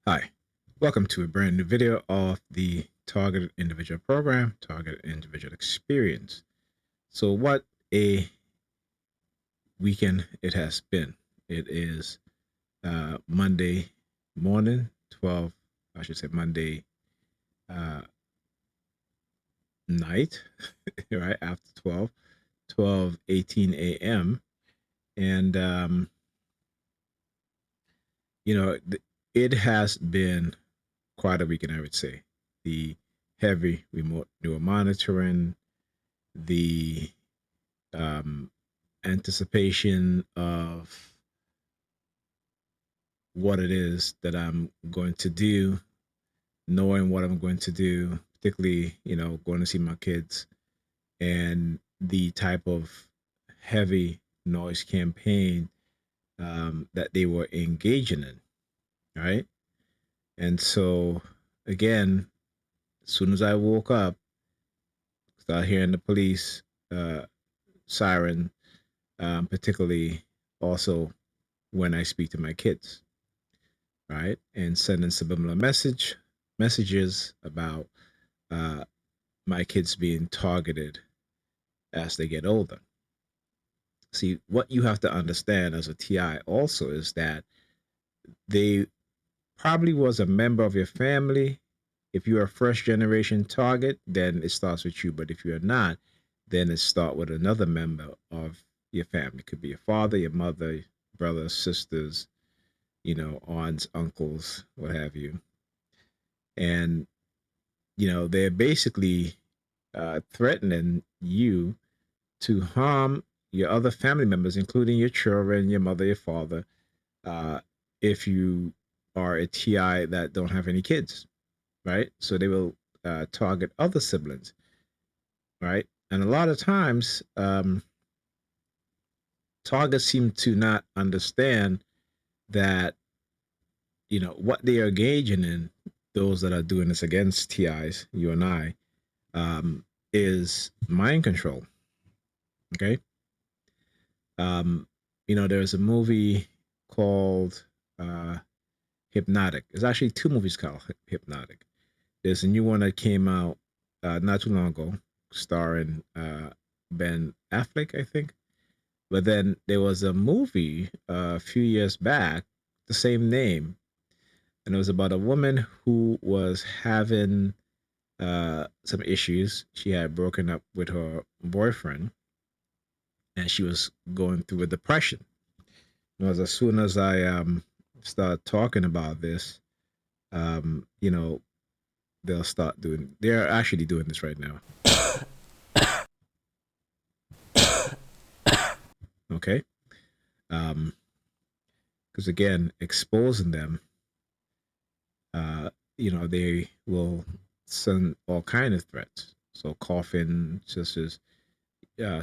Hi, welcome to a brand new video of the Targeted Individual Program, Targeted Individual Experience. So, what a weekend it has been. It is Monday morning, 12, I should say Monday uh, night, right after 12:18 a.m. And, it has been quite a weekend, I would say. The heavy remote neural monitoring, the um, anticipation of what it is that I'm going to do, knowing what I'm going to do, particularly, going to see my kids, and the type of heavy noise campaign that they were engaging in, right? And so, again, as soon as I woke up, start hearing the police uh, siren, particularly also when I speak to my kids, right? And sending subliminal messages about uh, my kids being targeted as they get older. See, what you have to understand as a TI also is that they probably was a member of your family. If you're a first generation target, then it starts with you. But if you're not, then it starts with another member of your family. It could be your father, your mother, brothers, sisters, aunts, uncles, what have you. And they're basically threatening you to harm your other family members, including your children, your mother, your father, uh, if you are a TI that don't have any kids, right? So they will target other siblings, right? And a lot of times, targets seem to not understand that, what they are engaging in, those that are doing this against TIs, you and I, um, is mind control. Okay. Um, there's a movie called Hypnotic. There's actually two movies called Hypnotic. There's a new one that came out not too long ago, starring Ben Affleck, I think. But then there was a movie a few years back, the same name, and it was about a woman who was having some issues. She had broken up with her boyfriend, and she was going through a depression. As soon as I start talking about this, um, you know, they'll start doing. They're actually doing this right now. Okay, because again, exposing them, uh, they will send all kind of threats. So coughing, just as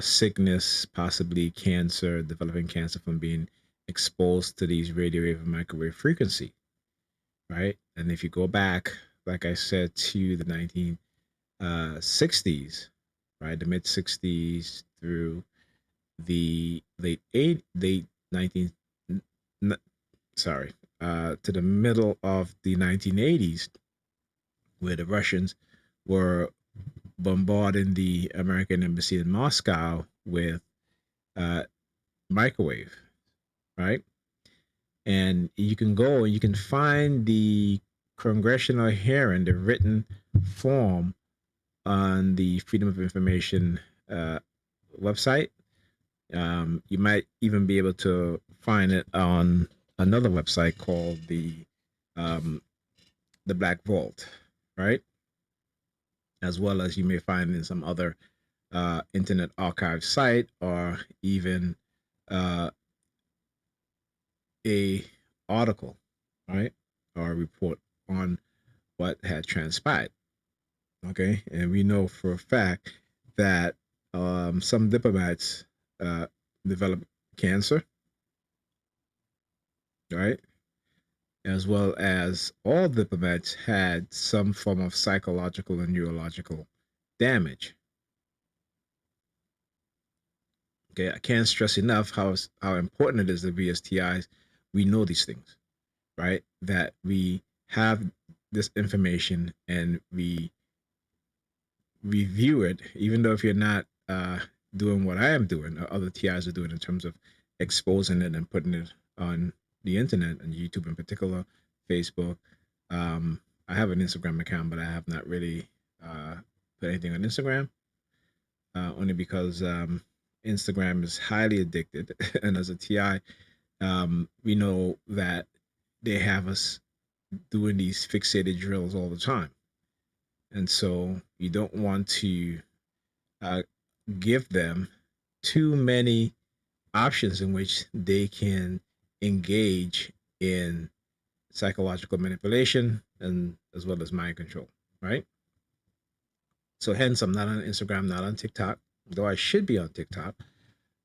sickness, possibly cancer, developing cancer from being exposed to these radio wave and microwave frequency, right? And if you go back, like I said, to the 1960s, right, the mid 60s through the late 19, sorry, to the middle of the 1980s, where the Russians were bombarding the American embassy in Moscow with uh, microwave, right? And you can go and you can find the congressional hearing, the written form on the Freedom of Information uh, website. You might even be able to find it on another website called um, the Black Vault, right? As well as you may find in some other Internet Archive site or even uh, a article, right, or a report on what had transpired. Okay, and we know for a fact that some diplomats uh, developed cancer, right, as well as all diplomats had some form of psychological and neurological damage. Okay, I can't stress enough how important it is that we as TIs we know these things, right? That we have this information and we review it, even though if you're not doing what I am doing or other TIs are doing in terms of exposing it and putting it on the internet and YouTube in particular, Facebook. Um, I have an Instagram account, but I have not really put anything on Instagram, only because Instagram is highly addicted. And as a TI, we know that they have us doing these fixated drills all the time. And so you don't want to uh, give them too many options in which they can engage in psychological manipulation and as well as mind control, right? So hence I'm not on Instagram, not on TikTok, though I should be on TikTok,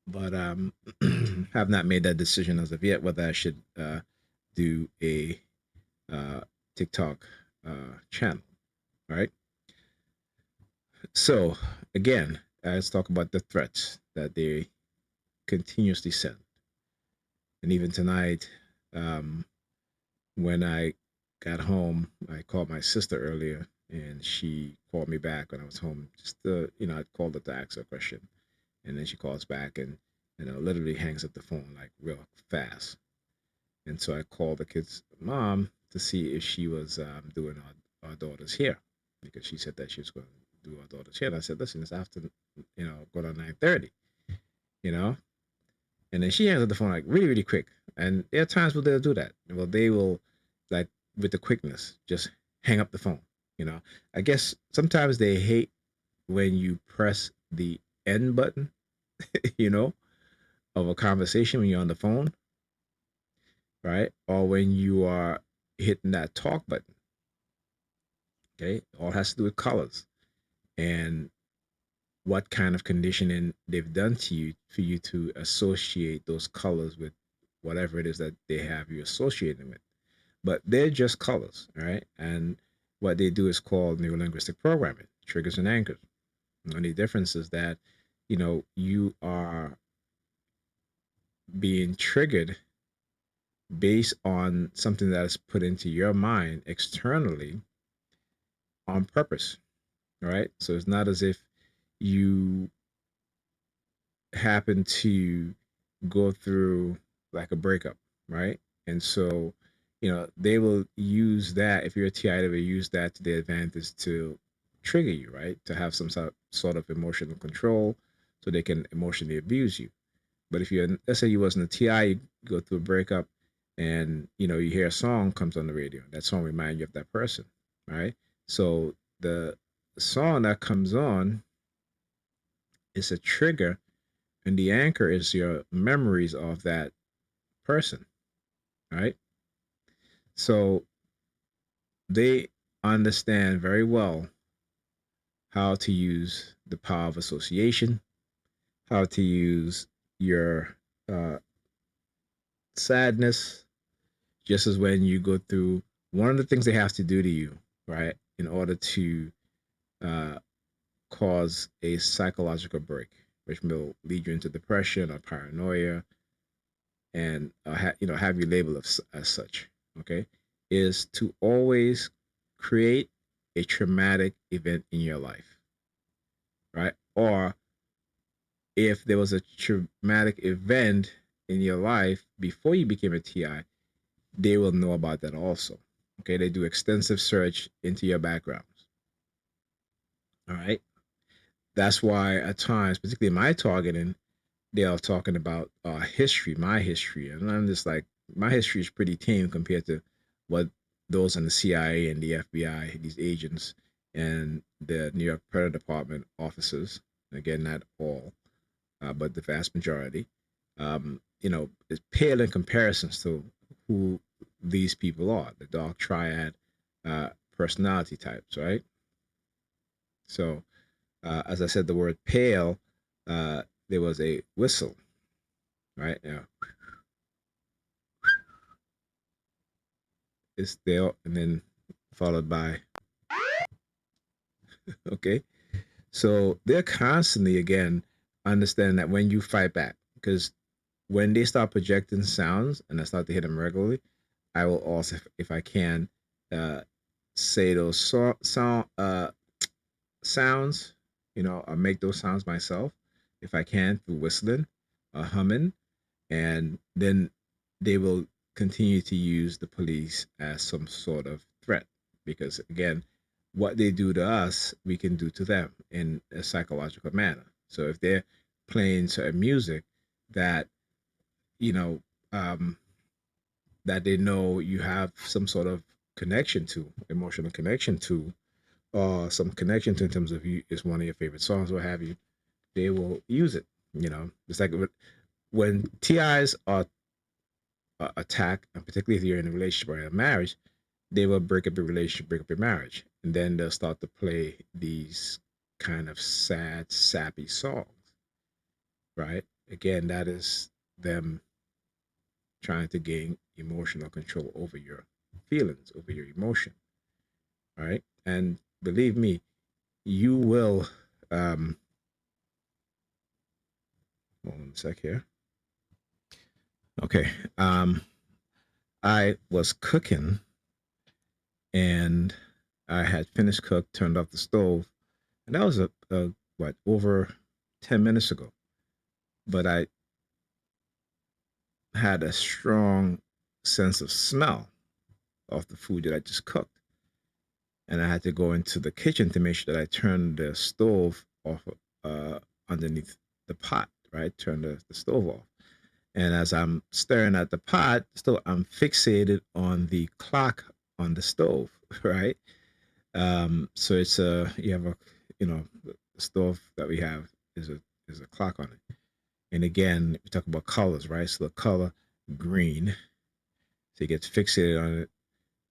but have not made that decision as of yet whether I should do a uh, TikTok channel, right? So again, let's talk about the threats that they continuously send. And even tonight, um, when I got home, I called my sister earlier, and she called me back when I was home. Just I called her to ask her a question, and then she calls back and literally hangs up the phone like real fast. And so I called the kid's mom to see if she was doing our daughter's hair, because she said that she was going to do our daughter's hair. And I said, listen, it's after going on 9:30, you know. And then she hangs up the phone like really, really quick. And there are times where they'll do that. Well, they will, like, with the quickness, just hang up the phone. You know, I guess sometimes they hate when you press the end button, you know, of a conversation when you're on the phone, right? Or when you are hitting that talk button. Okay. All has to do with colors and what kind of conditioning they've done to you for you to associate those colors with whatever it is that they have you associating with. But they're just colors, right? And what they do is called neurolinguistic programming, triggers and anchors. The only difference is that, you are being triggered based on something that is put into your mind externally on purpose, right? So it's not as if you happen to go through like a breakup, right? And so, they will use that, if you're a TI, they will use that to their advantage to trigger you, right? To have some sort of emotional control so they can emotionally abuse you. But if you're, let's say you wasn't a TI, you go through a breakup and, you hear a song comes on the radio. That song reminds you of that person, right? So the song that comes on is a trigger, and the anchor is your memories of that person, right? So they understand very well how to use the power of association, how to use your uh, sadness, just as when you go through one of the things they have to do to you, right, in order to uh, cause a psychological break, which will lead you into depression or paranoia, and have you labeled as such, okay, is to always create a traumatic event in your life, right? Or if there was a traumatic event in your life before you became a TI, they will know about that also. Okay, they do extensive search into your backgrounds. All right, that's why at times, particularly my targeting, they are talking about history, my history, and I'm just like, my history is pretty tame compared to what those in the CIA and the FBI, these agents, and the New York Predator Department officers. Again, not all, but the vast majority. Is pale in comparisons to who these people are, the Dark Triad personality types, right? So, as I said, the word pale, there was a whistle, right? Now, it's there, and then followed by, okay. So they're constantly, again, understanding that when you fight back, because when they start projecting sounds and I start to hit them regularly, I will also, if I can, uh, say those sounds, or make those sounds myself if I can through whistling or humming, and then they will continue to use the police as some sort of threat because again, what they do to us, we can do to them in a psychological manner. So if they're playing certain music that you know um, that they know you have some sort of connection to, emotional connection to, or some connection to in terms of you is one of your favorite songs, what have you, they will use it. It's like when TIs are attacked, and particularly if you're in a relationship or in a marriage, they will break up your relationship, break up your marriage, and then they'll start to play these kind of sad, sappy songs, right? Again, that is them trying to gain emotional control over your feelings, over your emotion, right? And believe me, you will. Hold on a sec here. Okay. I was cooking and I had finished cook, turned off the stove, and that was a what over 10 minutes ago. But I had a strong sense of smell of the food that I just cooked, and I had to go into the kitchen to make sure that I turned the stove off uh, underneath the pot, right? Turn the stove off. And as I'm staring at the pot, still I'm fixated on the clock on the stove, right? So it's you have a the stove that we have is a clock on it. And again, we talk about colors, right? So the color green, so it gets fixated on it.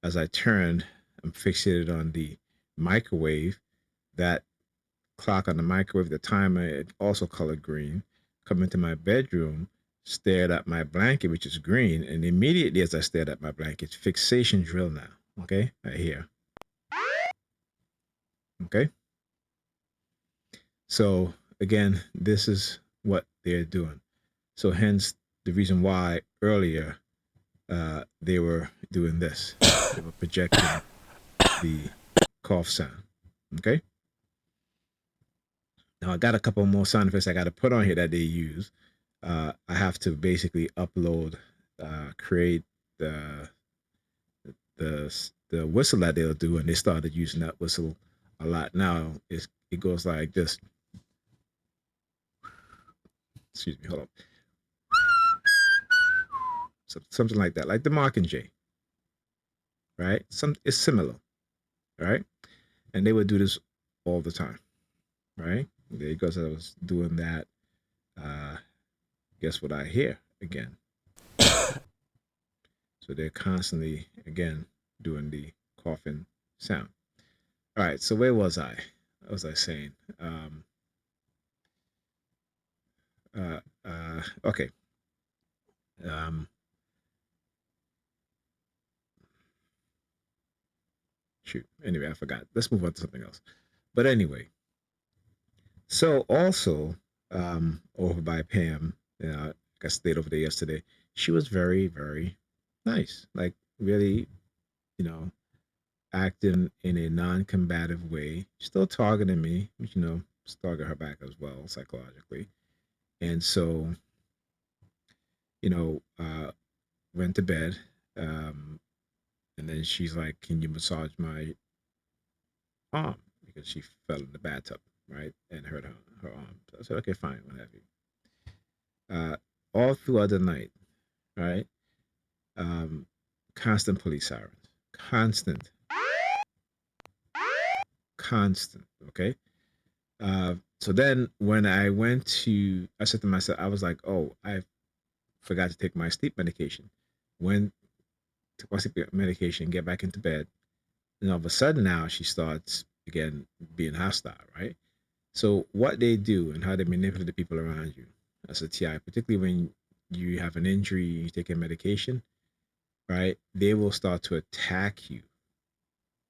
As I turned, I'm fixated on the microwave. That clock on the microwave, the timer, it also colored green. Come into my bedroom, stared at my blanket, which is green, and immediately as I stared at my blanket, fixation drill now. Okay, right here. Okay, so again, this is what they're doing. So hence the reason why earlier they were doing this. They were projecting the cough sound. Okay. Now I got a couple more sound effects I got to put on here that they use. I have to basically upload, create the the whistle that they'll do, and they started using that whistle a lot now. It goes like this. Excuse me, hold on. Something like that, like the Mockingjay, right? It's similar, right? And they would do this all the time, right? Because I was doing that. Uh, guess what I hear again? So they're constantly again doing the coughing sound. All right. So where was I? What was I saying? Okay. Um, shoot. Anyway, I forgot. Let's move on to something else. But anyway, so also over by Pam, I stayed over there yesterday. She was very, very nice. Like really, you know, acting in a non-combative way, still targeting me, which target her back as well psychologically. And so, you know, uh, went to bed, um, and then she's like, "Can you massage my arm?" Because she fell in the bathtub, right, and hurt her arm. So I said, "Okay, fine, what have you." All throughout the night, right? Um, Constant police sirens, constant, constant. Okay. So then when I said to myself, I was like, oh, I forgot to take my sleep medication. When took my sleep medication, get back into bed, and all of a sudden now she starts again being hostile, right? So what they do and how they manipulate the people around you as a TI, particularly when you have an injury, you take a medication, right? They will start to attack you,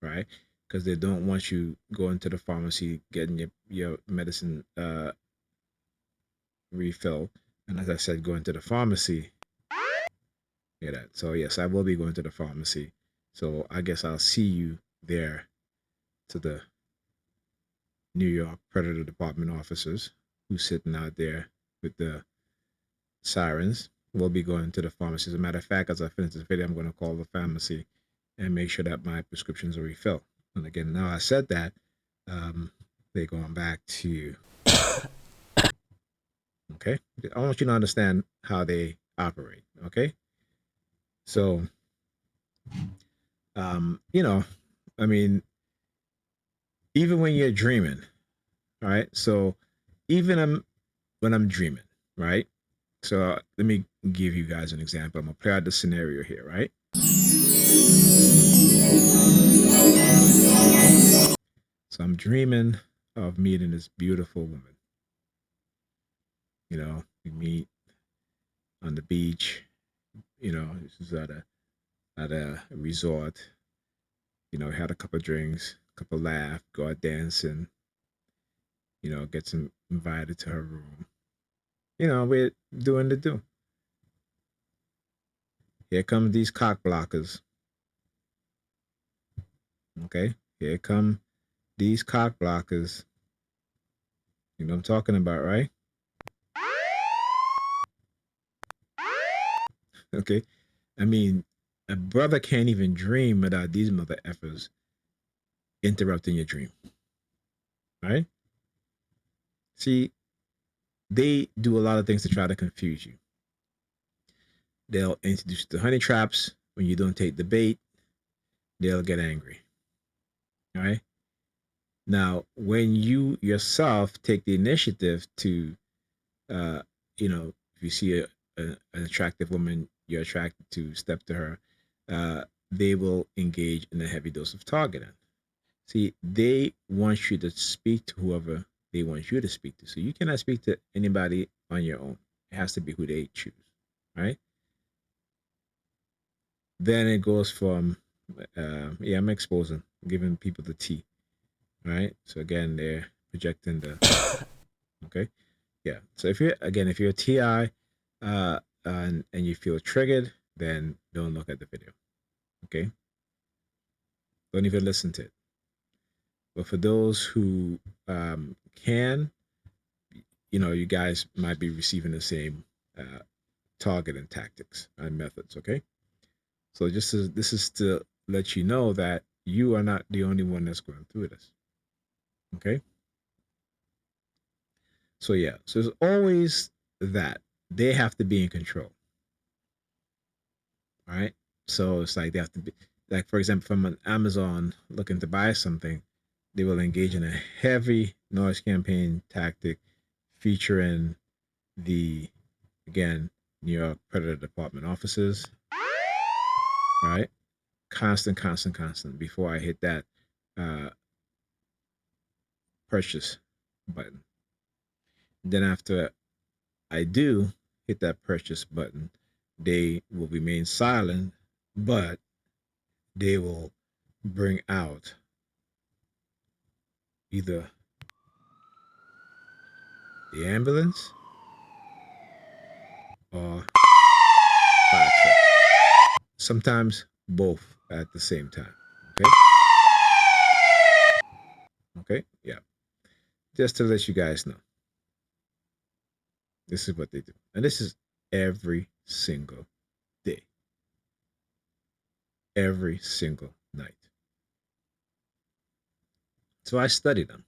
right? Because they don't want you going to the pharmacy getting your medicine refill. And as I said, going to the pharmacy. Hear that. So yes, I will be going to the pharmacy So I guess I'll see you there to the New York Predator Department officers who's sitting out there with the sirens. We'll be going to the pharmacy. As a matter of fact, as I finish this video, I'm going to call the pharmacy and make sure that my prescriptions are refilled. And again, now I said that, they're going back to, okay? I want you to understand how they operate, okay? So, you know, I mean, even when you're dreaming, right? So, even when I'm dreaming, right? So let me give you guys an example. I'm gonna play out the scenario here, right? So I'm dreaming of meeting this beautiful woman. You know, we meet on the beach. You know, this is at a resort. You know, had a couple of drinks, a couple of laughs, go out dancing. You know, get some invited to her room. You know, we're doing the do. Here come these cock blockers. Okay, here come these cock blockers. You know what I'm talking about, right? Okay. I mean, a brother can't even dream without these mother effers interrupting your dream, right? See, they do a lot of things to try to confuse you. They'll introduce you to honey traps when you don't take the bait. They'll get angry, right? Now, when you yourself take the initiative to, uh, you know, if you see an attractive woman you're attracted to, step to her, they will engage in a heavy dose of targeting. See, they want you to speak to whoever they want you to speak to. So you cannot speak to anybody on your own. It has to be who they choose, right? Then it goes from, yeah, I'm exposing, giving people the tea, right? So again, they're projecting the, okay, yeah. So if you're a TI, and you feel triggered, then don't look at the video, okay? Don't even listen to it. But for those who can, you know, you guys might be receiving the same uh, targeting tactics and methods. Okay, so this is to let you know that you are not the only one that's going through this. Okay, so yeah, so there's always that they have to be in control. All right, so it's like they have to be, like, for example, from an Amazon looking to buy something, they will engage in a heavy noise campaign tactic featuring the, again, New York Predator Department officers, right? Constant before I hit that uh, purchase button. Then after I do hit that purchase button, they will remain silent, but they will bring out either the ambulance or fire truck. Sometimes both at the same time. Okay. Okay. Yeah. Just to let you guys know, this is what they do, and this is every single day, every single night. So I study them.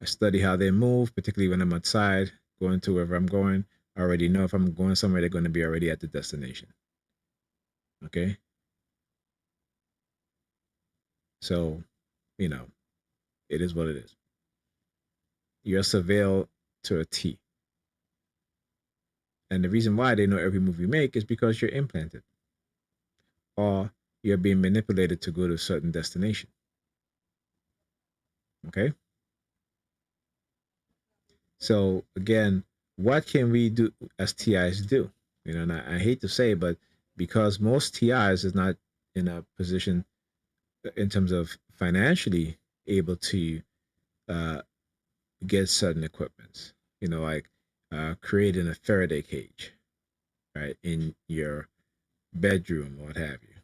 I study how they move, particularly when I'm outside, going to wherever I'm going. I already know if I'm going somewhere, they're going to be already at the destination. Okay. So, you know, it is what it is. You're surveilled to a T. And the reason why they know every move you make is because you're implanted or you're being manipulated to go to a certain destination. Okay. So, again, what can we do as TIs do? You know, and I hate to say, but because most TIs is not in a position in terms of financially able to uh, get certain equipments, you know, like creating a Faraday cage, right, in your bedroom or what have you.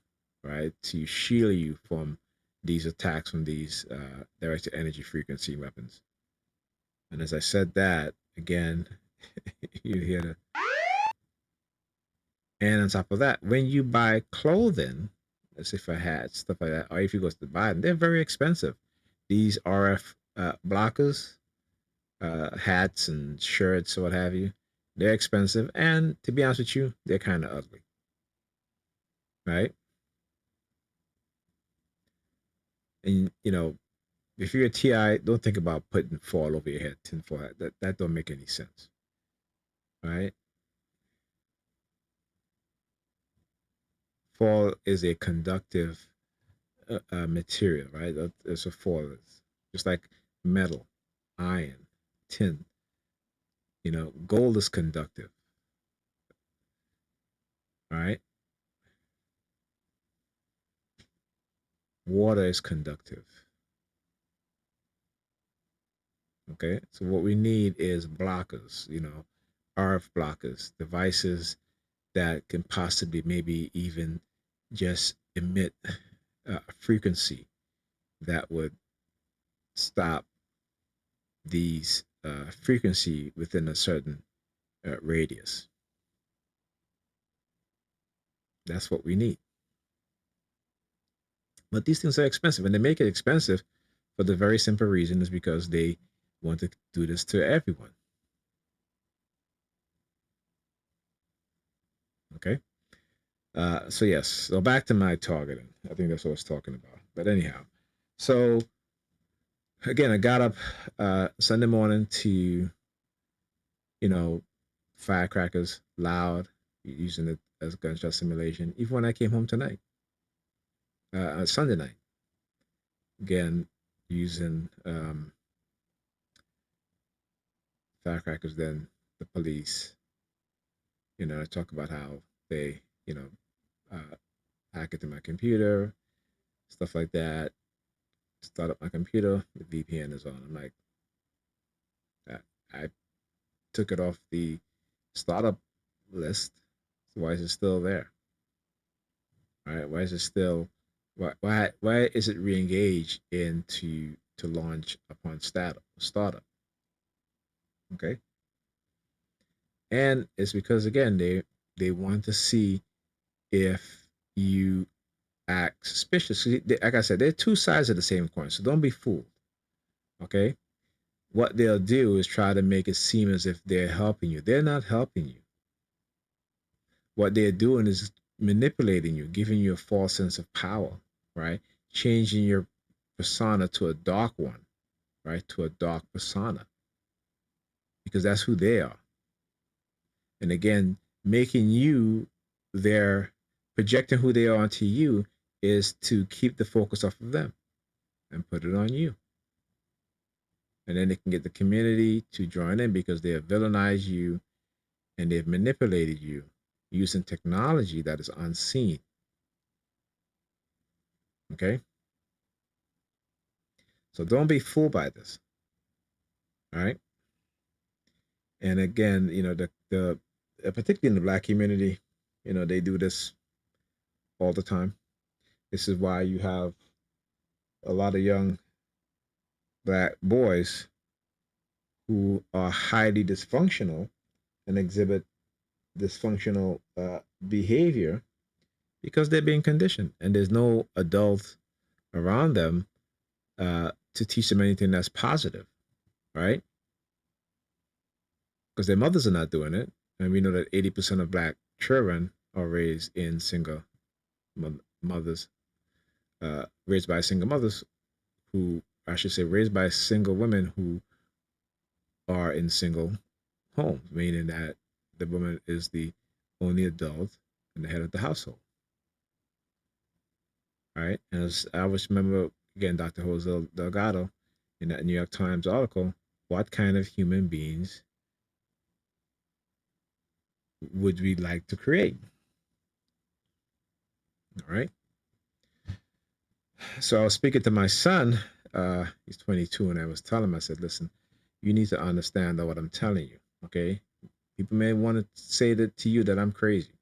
right, to shield you from these attacks from these directed energy frequency weapons. And as I said that, again, you hear the, and on top of that, when you buy clothing, let's say for hats, stuff like that, or if you go to buy them, they're very expensive. These RF blockers, hats and shirts or what have you, they're expensive. And to be honest with you, they're kind of ugly, right? And, if you're a TI, don't think about putting foil over your head, tinfoil. That don't make any sense, right? Foil is a conductive material, right? It's a foil. It's just like metal, iron, tin. Gold is conductive, right? Water is conductive. Okay, so what we need is blockers, RF blockers, devices that can possibly maybe even just emit a frequency that would stop these frequency within a certain radius. That's what we need. But these things are expensive, and they make it expensive for the very simple reason is because they want to do this to everyone. Okay. So yes. So back to my targeting. I think that's what I was talking about. But anyhow, so again, I got up Sunday morning to you know firecrackers loud, using it as gunshot simulation. Even when I came home tonight, Sunday night, again using firecrackers. Then the police, talk about how they, uh, hack into my computer, stuff like that. Start up my computer, the VPN is on. I'm like, I took it off the startup list. So why is it still there? All right, why is it still? Why is it re-engaged into to launch upon startup? Okay, and it's because again they want to see if you act suspicious. Like I said, they're two sides of the same coin, so don't be fooled. Okay, what they'll do is try to make it seem as if they're helping you. They're not helping you. What they're doing is manipulating you, giving you a false sense of power, right? Changing your persona to a dark one, right? To a dark persona, because that's who they are. And again, making you their projecting who they are onto you is to keep the focus off of them and put it on you. And then they can get the community to join in because they have villainized you and they've manipulated you using technology that is unseen. Okay? So don't be fooled by this. All right. And again, the particularly in the black community, they do this all the time. This is why you have a lot of young black boys who are highly dysfunctional and exhibit dysfunctional behavior because they're being conditioned and there's no adult around them to teach them anything that's positive, right? Because their mothers are not doing it. And we know that 80% of black children are raised in single mothers, raised by single mothers who, I should say, raised by single women who are in single homes, meaning that the woman is the only adult and the head of the household. Right. And as I always remember, again, Dr. Jose Delgado in that New York Times article, what kind of human beings would we like to create? All right. So I was speaking to my son, he's 22, and I was telling him, I said, listen, you need to understand that what I'm telling you, okay? People may want to say that to you that I'm crazy.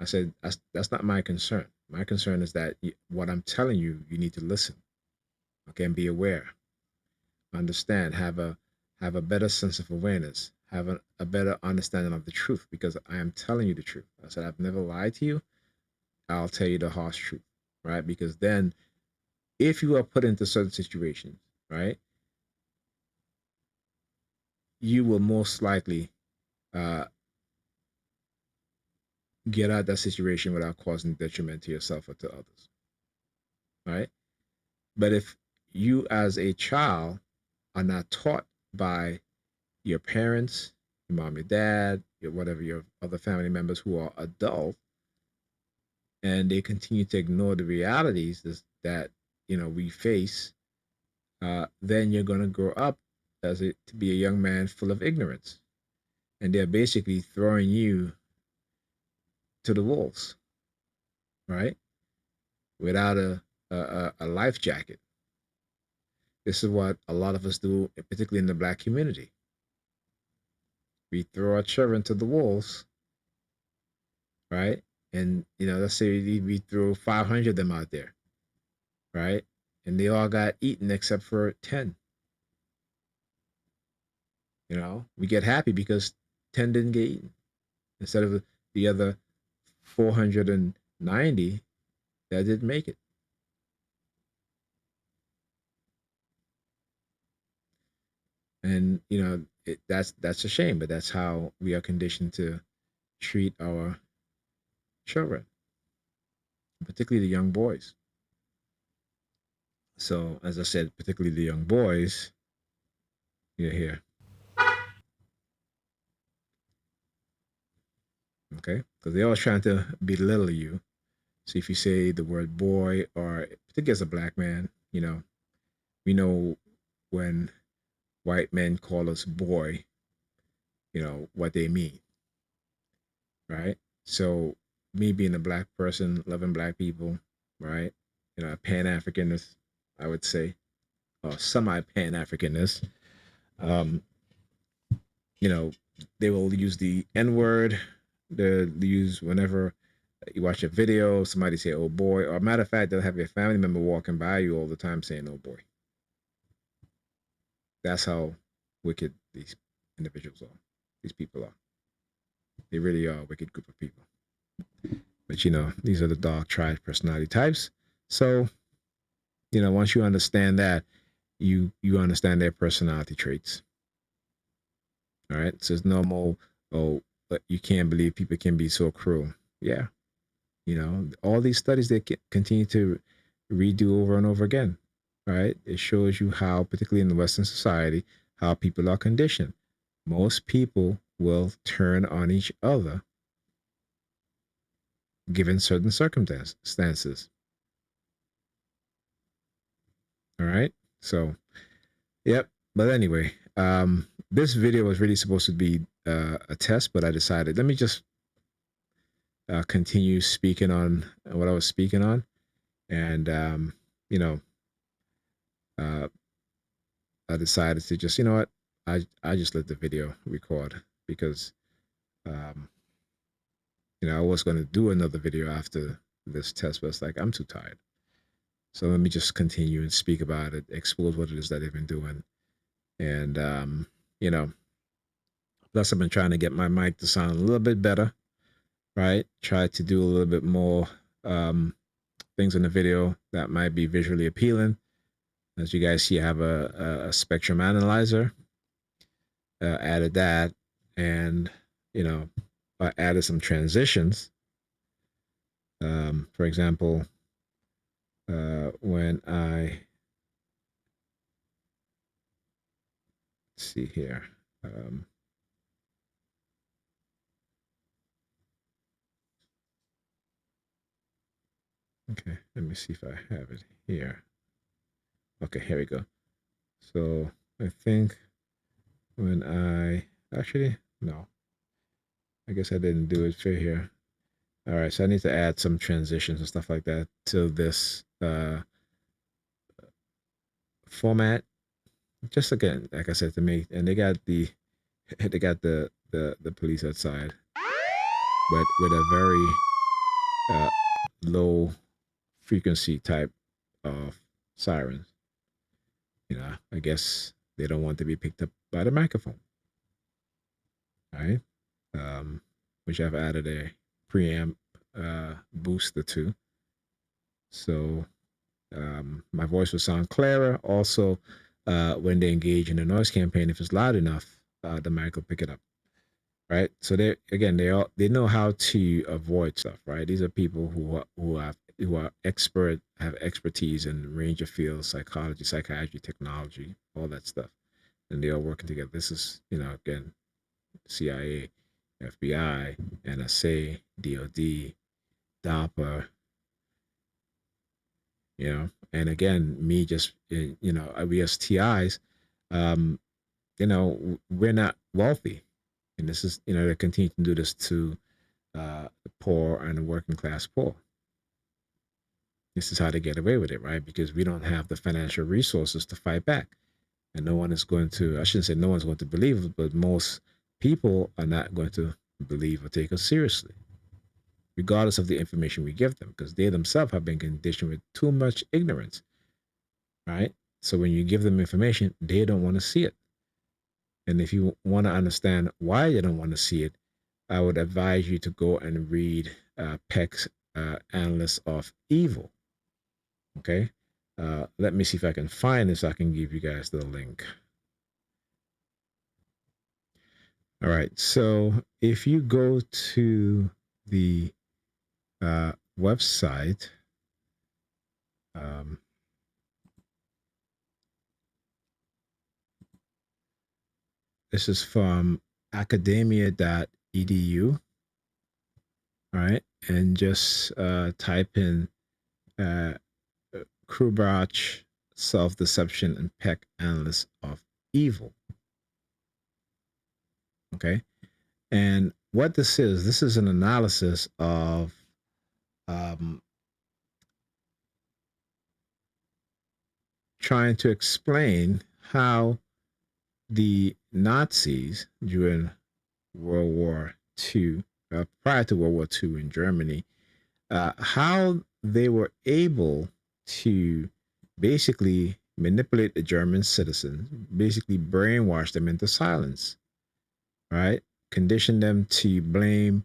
I said, that's not my concern. My concern is that what I'm telling you, you need to listen, okay, and be aware, understand, have a better sense of awareness, have a better understanding of the truth, because I am telling you the truth. I said I've never lied to you. I'll tell you the harsh truth, right? Because then, if you are put into certain situations, right, you will most likely uh, get out of that situation without causing detriment to yourself or to others, right? But if you, as a child, are not taught by your parents, your mom, your dad, your whatever, your other family members who are adult, and they continue to ignore the realities that we face, then you're going to grow up to be a young man full of ignorance, and they're basically throwing you to the wolves, right? Without a life jacket. This is what a lot of us do, particularly in the black community. We throw our children to the wolves, right? And let's say we throw 500 of them out there, right? And they all got eaten except for 10. We get happy because 10 didn't get eaten instead of the other 490 that didn't make it. And that's a shame, but that's how we are conditioned to treat our children, particularly the young boys. So, as I said, particularly the young boys, you're here, okay? Because they're always trying to belittle you. So if you say the word boy, or particularly as a black man, we know when white men call us boy, what they mean, right? So me being a black person, loving black people, right? A Pan Africanist, I would say, or semi Pan Africanist. Um, you know, they will use the N word. They use whenever you watch a video, somebody say "oh boy," or matter of fact, they'll have your family member walking by you all the time saying "oh boy." That's how wicked these individuals are. These people are. They really are a wicked group of people. But these are the dark triad personality types. So once you understand that, you understand their personality traits. All right. So it's normal. Oh, but you can't believe people can be so cruel. Yeah. All these studies they continue to redo over and over again. Right. It shows you how, particularly in the Western society, how people are conditioned. Most people will turn on each other given certain circumstances. All right. So, yep. But anyway, this video was really supposed to be a test, but I decided let me just continue speaking on what I was speaking on, and you know, uh, I decided to just what I just let the video record because um, I was going to do another video after this test, but it's like I'm too tired. So let me just continue and speak about it, expose what it is that they've been doing, and you know, plus I've been trying to get my mic to sound a little bit better, right? Try to do a little bit more um, things in the video that might be visually appealing. As you guys see, I have a spectrum analyzer. Added that, and I added some transitions. For example, when let's see here. Okay, let me see if I have it here. Okay, here we go. So I think when actually, no, I guess I didn't do it for here. All right, so I need to add some transitions and stuff like that to this format. Just again, like I said, to me, and they got the police outside, but with a very low frequency type of sirens. I guess they don't want to be picked up by the microphone. All right. Which I've added a preamp booster to. So my voice will sound clearer. Also, when they engage in a noise campaign, if it's loud enough, the mic will pick it up. Right. So they know how to avoid stuff. Right. These are people who are have expertise in range of fields, psychology, psychiatry, technology, all that stuff, and they are working together. This is again CIA, FBI, NSA, DOD, DARPA, and again, me just, we as TIs, we're not wealthy. And this is, they continue to do this to the poor and the working class poor. This is how they get away with it, right? Because we don't have the financial resources to fight back. And no one is going to, I shouldn't say no one's going to believe it, but most people are not going to believe or take us seriously, regardless of the information we give them, because they themselves have been conditioned with too much ignorance, right? So when you give them information, they don't want to see it. And if you want to understand why they don't want to see it, I would advise you to go and read Peck's Analyst of Evil. Okay. Let me see if I can find this. So I can give you guys the link. All right. So if you go to the website, this is from academia.edu. All right. And just type in Krubach Self-Deception and Peck Analyst of Evil. Okay. And what this is an analysis of trying to explain how the Nazis during World War II, prior to World War II in Germany, how they were able to basically manipulate the German citizens, basically brainwash them into silence, right? Condition them to blame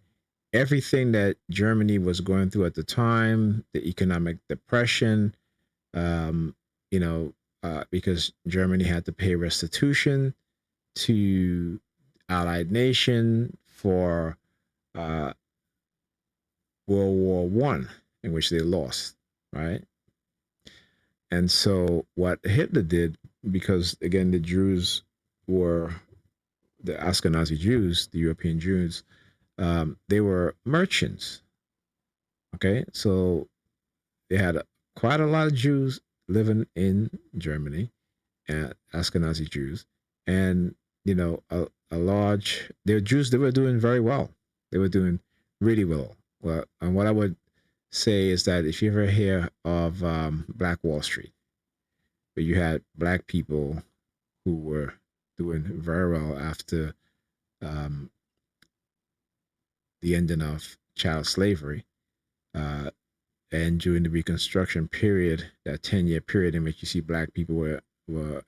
everything that Germany was going through at the time, the economic depression, because Germany had to pay restitution to Allied for World War One, in which they lost, right? And so what Hitler did, because again the Jews were the Ashkenazi Jews, the European Jews, they were merchants. Okay, so they had quite a lot of Jews living in Germany, and Ashkenazi Jews, and a large they're Jews. They were doing very well. They were doing really well. Well, and what I would say is that if you ever hear of Black Wall Street, where you had black people who were doing very well after the ending of child slavery, and during the Reconstruction period, that 10-year period in which you see black people were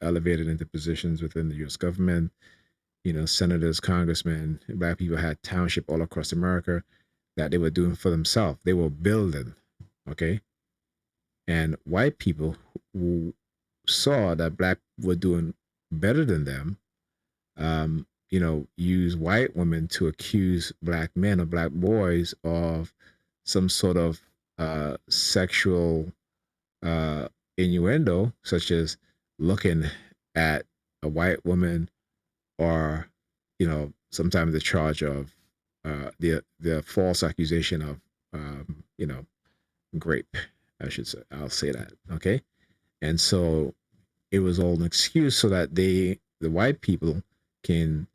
elevated into positions within the U.S. government, senators, congressmen, black people had township all across America that they were doing for themselves. They were building, okay? And white people who saw that black were doing better than them, use white women to accuse black men or black boys of some sort of sexual innuendo, such as looking at a white woman, or sometimes the charge of the false accusation of grape. I'll say that. Okay. And so it was all an excuse so that the white people can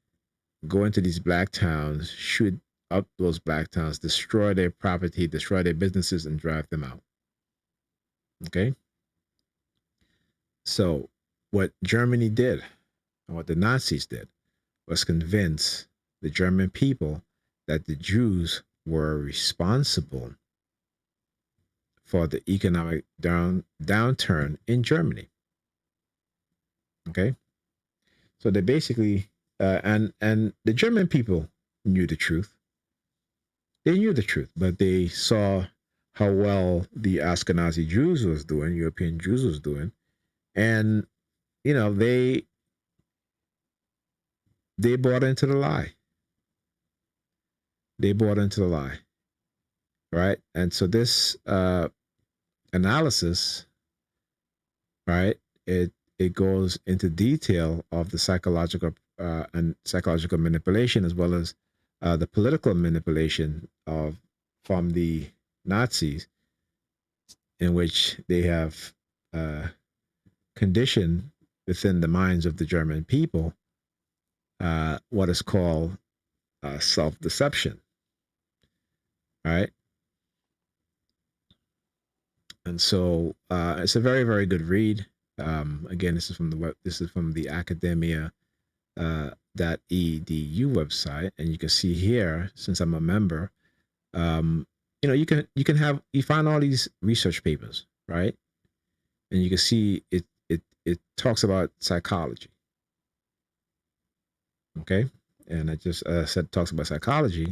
go into these black towns, shoot up those black towns, destroy their property, destroy their businesses, and drive them out. Okay. So what Germany did, and what the Nazis did, was convince the German people that the Jews were responsible for the economic downturn in Germany. Okay, so they basically and the German people knew the truth. They knew the truth, but they saw how well the Ashkenazi Jews was doing, European Jews was doing, and you know they bought into the lie. They bought into the lie, right? And so this analysis, right? It goes into detail of the psychological manipulation as well as the political manipulation of from the Nazis, in which they have uh, conditioned within the minds of the German people what is called self-deception, right? And so it's a very very good read. Again, this is from the Academia .edu website, and you can see here, since I'm a member, you know, you find all these research papers, right? And you can see it talks about psychology, okay? And I just said talks about psychology.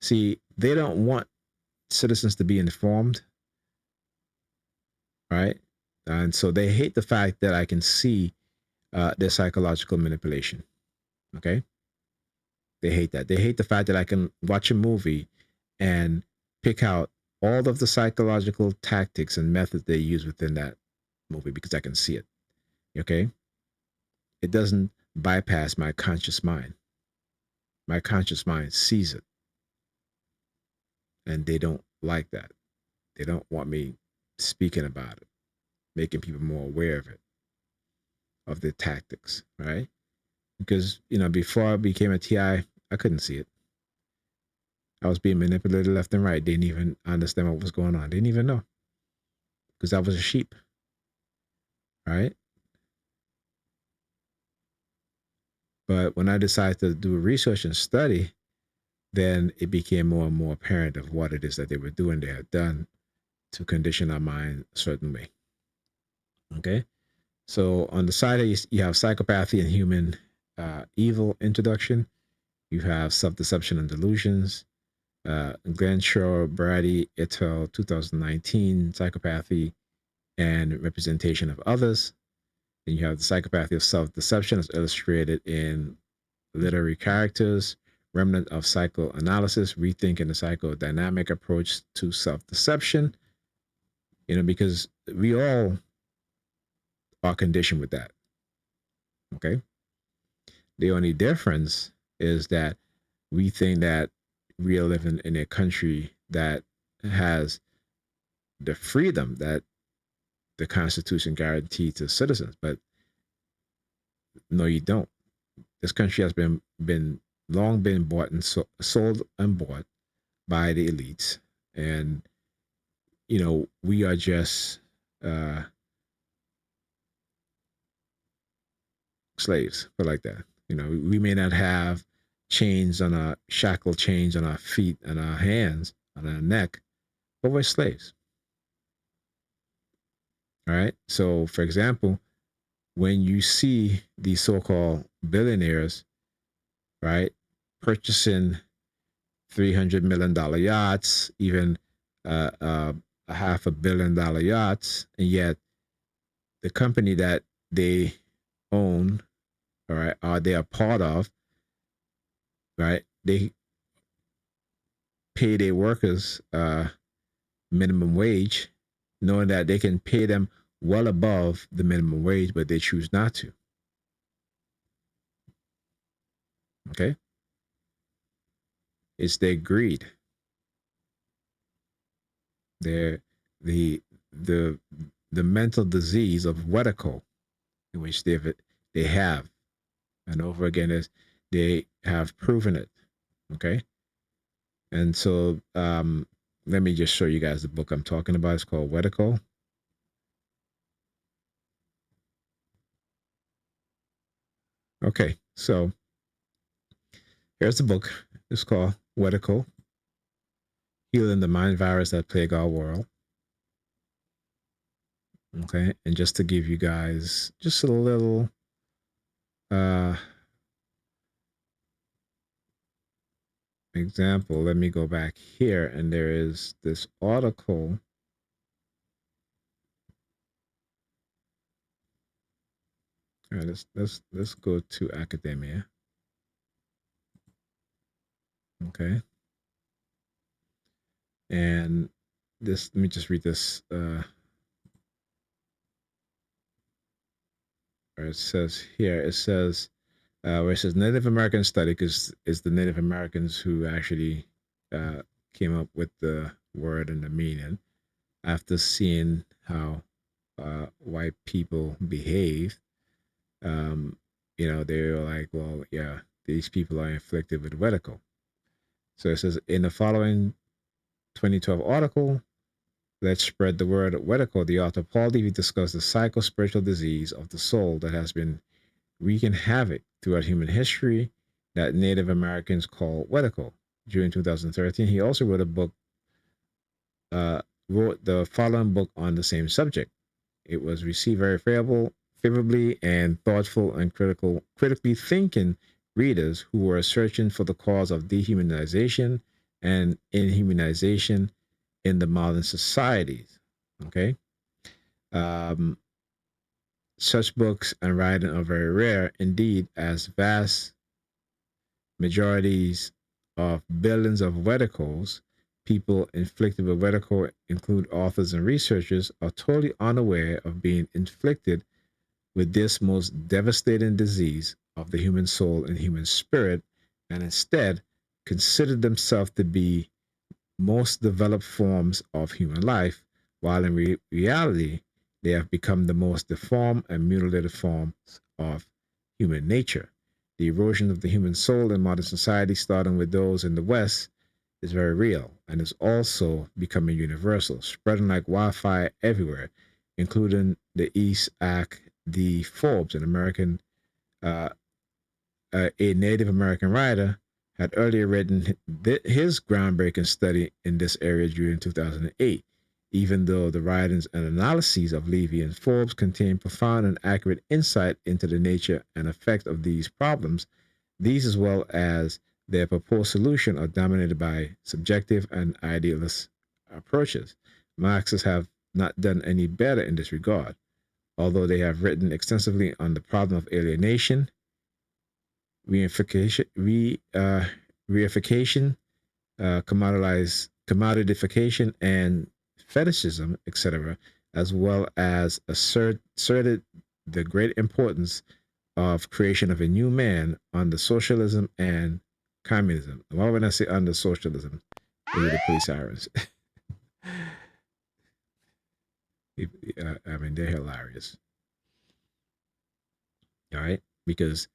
See, they don't want citizens to be informed, right? And so they hate the fact that I can see their psychological manipulation. Okay, they hate that. They hate the fact that I can watch a movie and pick out all of the psychological tactics and methods they use within that movie because I can see it. Okay, it doesn't bypass my conscious mind. My conscious mind sees it, and they don't like that. They don't want me speaking about it, making people more aware of the tactics, right? Because you know, before I became a TI, I couldn't see it. I was being manipulated left and right. They didn't even understand what was going on. They didn't even know because I was a sheep, right? But when I decided to do research and study, then it became more and more apparent of what it is that they were doing, they had done to condition our mind a certain way. Okay. So on the side, you have psychopathy and human evil introduction. You have self-deception and delusions. Glenshaw, Brady, et al., 2019, psychopathy and representation of others. Then you have the psychopathy of self-deception as illustrated in literary characters, remnant of psychoanalysis, rethinking the psychodynamic approach to self-deception. You know, because we all are conditioned with that. Okay. The only difference is that we think that we are living in a country that has the freedom that the Constitution guaranteed to citizens, but no, you don't. This country has been long been bought and sold and bought by the elites, and you know we are just uh, slaves, but like that. You know, we may not have chains on our shackle chains on our feet and our hands on our neck, but we're slaves. All right. So, for example, when you see these so-called billionaires, right, purchasing $300 million yachts, even a $500 million yachts, and yet the company that they own, all right, or they are part of, right, they pay their workers minimum wage, knowing that they can pay them well above the minimum wage, but they choose not to. Okay, it's their greed. Their the the mental disease of Wedico, in which they have and over again is they have proven it. Okay, and so let me just show you guys the book I'm talking about. It's called Wedico. Okay, so here's the book. It's called Wedico. healing the mind virus that plague our world. Okay, and just to give you guys just a little uh example, let me go back here, and there is this article. All right, let's go to academia. Okay, and this, let me just read this. It says here, it says where it says Native American study, because it's the Native Americans who actually came up with the word and the meaning after seeing how white people behave. Um, they were like, well, yeah, these people are inflicted with vertigo. So it says in the following 2012 article, Let's Spread the Word vertigo, the author Paul Levy discussed the psycho-spiritual disease of the soul that has been wreaking havoc throughout human history that Native Americans call vertigo. During 2013, he also uh, wrote the following book on the same subject. It was received very favorably, and thoughtful and critically thinking readers who were searching for the cause of dehumanization and inhumanization in the modern societies. Okay, um, such books and writing are very rare indeed, as vast majorities of billions of verticals, people inflicted with vertigo include authors and researchers, are totally unaware of being inflicted with this most devastating disease of the human soul and human spirit, and instead consider themselves to be most developed forms of human life, while in reality, they have become the most deformed and mutilated forms of human nature. The erosion of the human soul in modern society, starting with those in the West, is very real and is also becoming universal, spreading like wildfire everywhere, including the East. Act D. Forbes, an American uh, a Native American writer, had earlier written his groundbreaking study in this area during 2008. Even though the writings and analyses of Levy and Forbes contain profound and accurate insight into the nature and effect of these problems, these, as well as their proposed solution, are dominated by subjective and idealist approaches. Marxists have not done any better in this regard, although they have written extensively on the problem of alienation, reification, reification, commodification, and fetishism, etc., as well as asserted the great importance of creation of a new man under socialism and communism. Why would I say under socialism? Those are the police sirens. I mean, they're hilarious. All right, because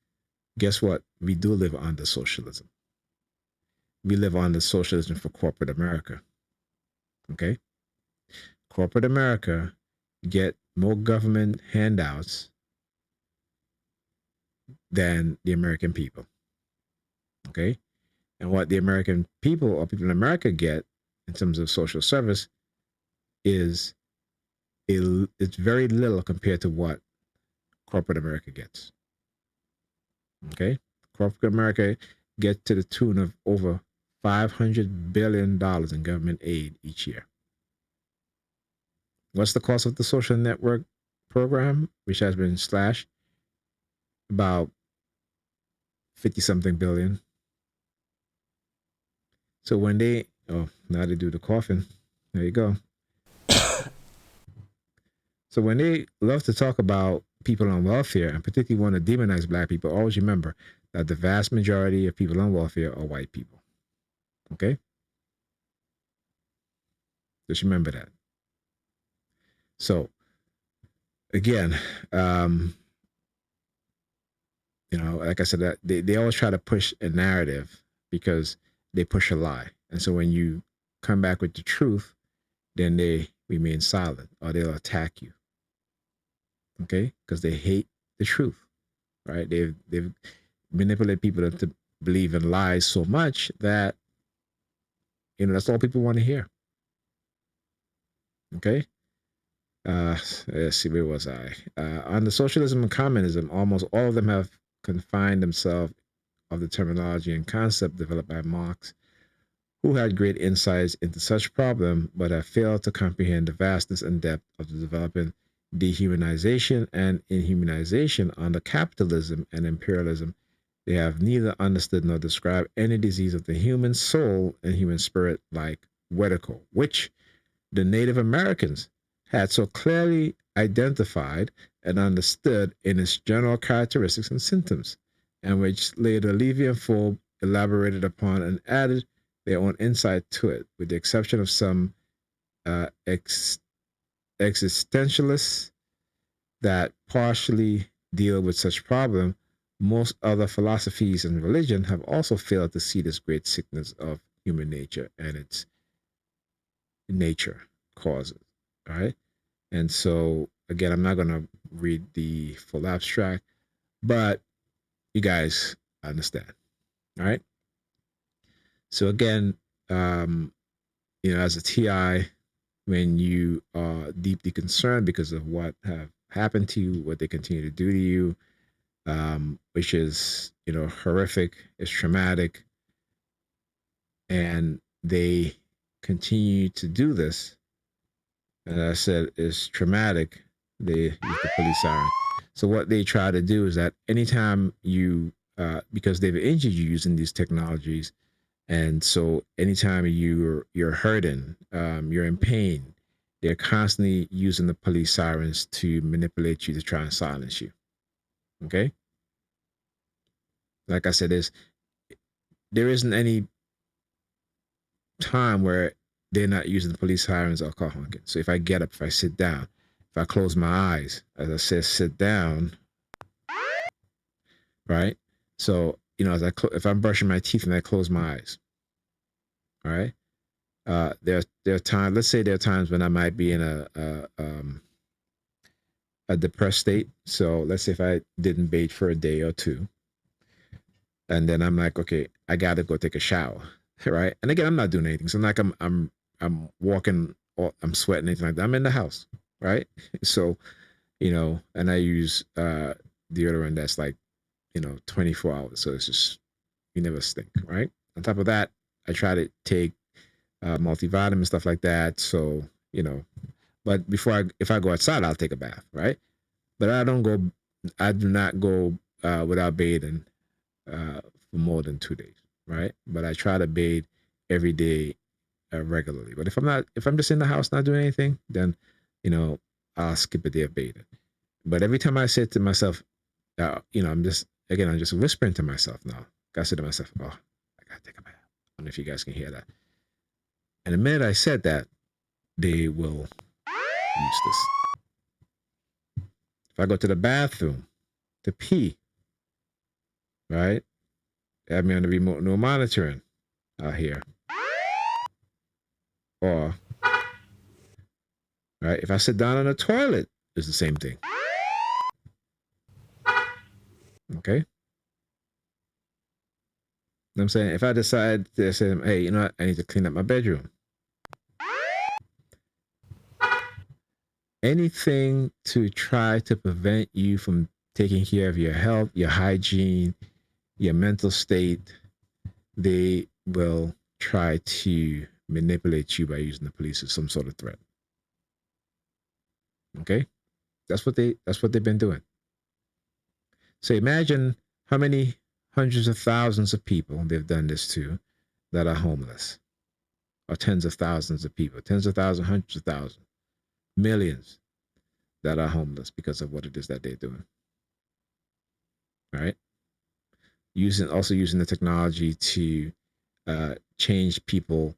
guess what? We do live under socialism. We live under socialism for corporate America. Okay, corporate America get more government handouts than the American people. Okay, and what the American people or people in America get in terms of social service is it's very little compared to what corporate America gets. Okay, corporate America gets to the tune of over $500 billion in government aid each year. What's the cost of the social network program, which has been slashed? About 50 something billion. So when they, oh, now they do the coughing. There you go. So when they love to talk about people on welfare and particularly want to demonize black people, always remember that the vast majority of people on welfare are white people. Okay? Just remember that. So again, like I said, that they always try to push a narrative because they push a lie. And so when you come back with the truth, then they remain silent or they'll attack you. Okay? Because they hate the truth. Right? They've manipulated people to believe in lies so much that that's all people want to hear. Okay. Let's see, where was I? On the socialism and communism, almost all of them have confined themselves of the terminology and concept developed by Marx, who had great insights into such problem, but have failed to comprehend the vastness and depth of the developing dehumanization and inhumanization under capitalism and imperialism. They have neither understood nor described any disease of the human soul and human spirit like Wedico, which the Native Americans had so clearly identified and understood in its general characteristics and symptoms, and which later Levy and Fulb elaborated upon and added their own insight to it, with the exception of some uh, ex- existentialists that partially deal with such problem. Most other philosophies and religion have also failed to see this great sickness of human nature and its nature causes. All right. And so, again, I'm not going to read the full abstract, but you guys understand. All right. So, again, um, as a TI, when you are deeply concerned because of what have happened to you, what they continue to do to you, which is, horrific, it's traumatic, and they continue to do this, as I said, is traumatic. They use the police siren. So what they try to do is that anytime you, because they've injured you using these technologies, and so anytime you're hurting, you're in pain, they're constantly using the police sirens to manipulate you to try and silence you. Okay, like I said, there isn't any time where they're not using the police sirens or car honking. So if I get up, if I sit down, if I close my eyes, as I said, sit down, right? So as if I'm brushing my teeth and I close my eyes, all right. There are times. Let's say there are times when I might be in a depressed state. So let's say if I didn't bathe for a day or two, and then I'm like, okay, I gotta go take a shower, right? And again, I'm not doing anything. So I'm like I'm walking or I'm sweating, anything like that. I'm in the house, right? So and I use deodorant that's like 24 hours. So it's just, you never stink, right? On top of that, I try to take multivitamin, stuff like that. So, but if I go outside, I'll take a bath, right? But I do not go without bathing for more than 2 days, right? But I try to bathe every day regularly. But if I'm just in the house not doing anything, then, I'll skip a day of bathing. But every time I say to myself, I'm just whispering to myself now. I say to myself, oh, I gotta take a bath. I don't know if you guys can hear that. And the minute I said that, they will use this. If I go to the bathroom to pee, right? They have me on the remote no monitoring out here. Or, right, if I sit down on the toilet, it's the same thing. Okay? You know what I'm saying? If I decide to say, hey, you know what? I need to clean up my bedroom. Anything to try to prevent you from taking care of your health, your hygiene, your mental state, they will try to manipulate you by using the police as some sort of threat. Okay? That's what they've been doing. So imagine how many hundreds of thousands of people they've done this to that are homeless. Or tens of thousands of people, tens of thousands, hundreds of thousands, millions that are homeless because of what it is that they're doing. Right? Also using the technology to change people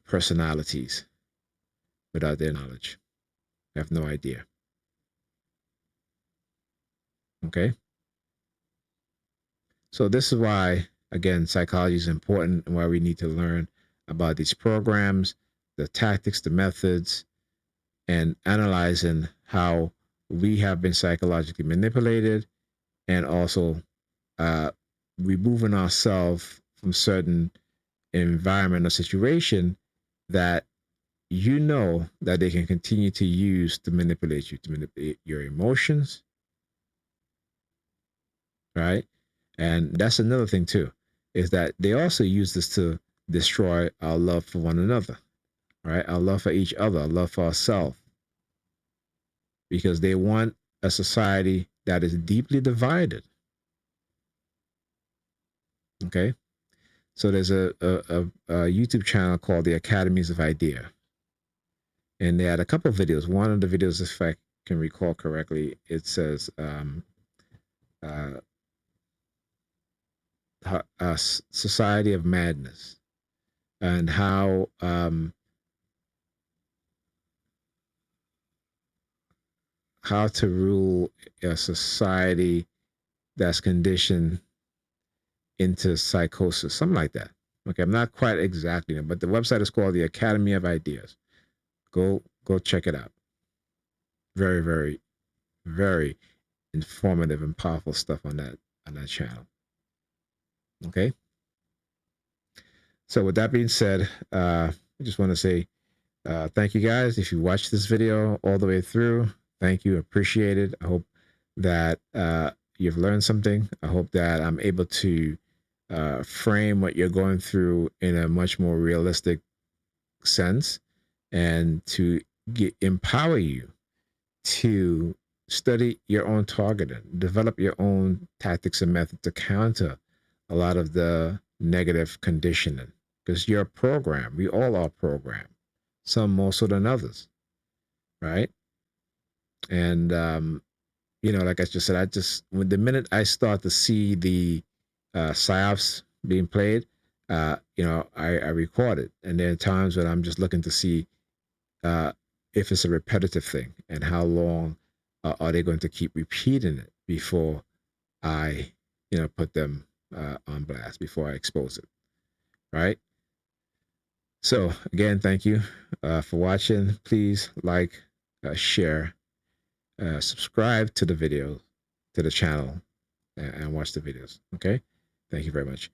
personalities without their knowledge. I have no idea. Okay. So this is why, again, psychology is important and why we need to learn about these programs, the tactics, the methods, and analyzing how we have been psychologically manipulated, and also removing ourselves from certain environment or situation that you know that they can continue to use to manipulate you, to manipulate your emotions, right? And that's another thing too, is that they also use this to destroy our love for one another, right? Our love for each other, our love for ourselves, because they want a society that is deeply divided. Okay, so there's a YouTube channel called the Academies of Idea, and they had a couple of videos. One of the videos, if I can recall correctly, it says uh, Society of Madness, and how to rule a society that's conditioned into psychosis, something like that. Okay, I'm not quite exactly, but the website is called the Academy of Ideas. Go check it out. Very, very, very informative and powerful stuff on that channel. Okay. So with that being said, I just want to say thank you guys. If you watched this video all the way through, thank you. Appreciate it. I hope that you've learned something. I hope that I'm able to frame what you're going through in a much more realistic sense, and to empower you to study your own targeting, develop your own tactics and methods to counter a lot of the negative conditioning. Because you're programmed. We all are programmed, some more so than others, right? And like I just said, when the minute I start to see the psyops being played, I record it, and there are times when I'm just looking to see if it's a repetitive thing and how long are they going to keep repeating it before I, put them on blast, before I expose it, right? So again, thank you for watching. Please like, share, subscribe to the video, to the channel, and watch the videos. Okay, thank you very much.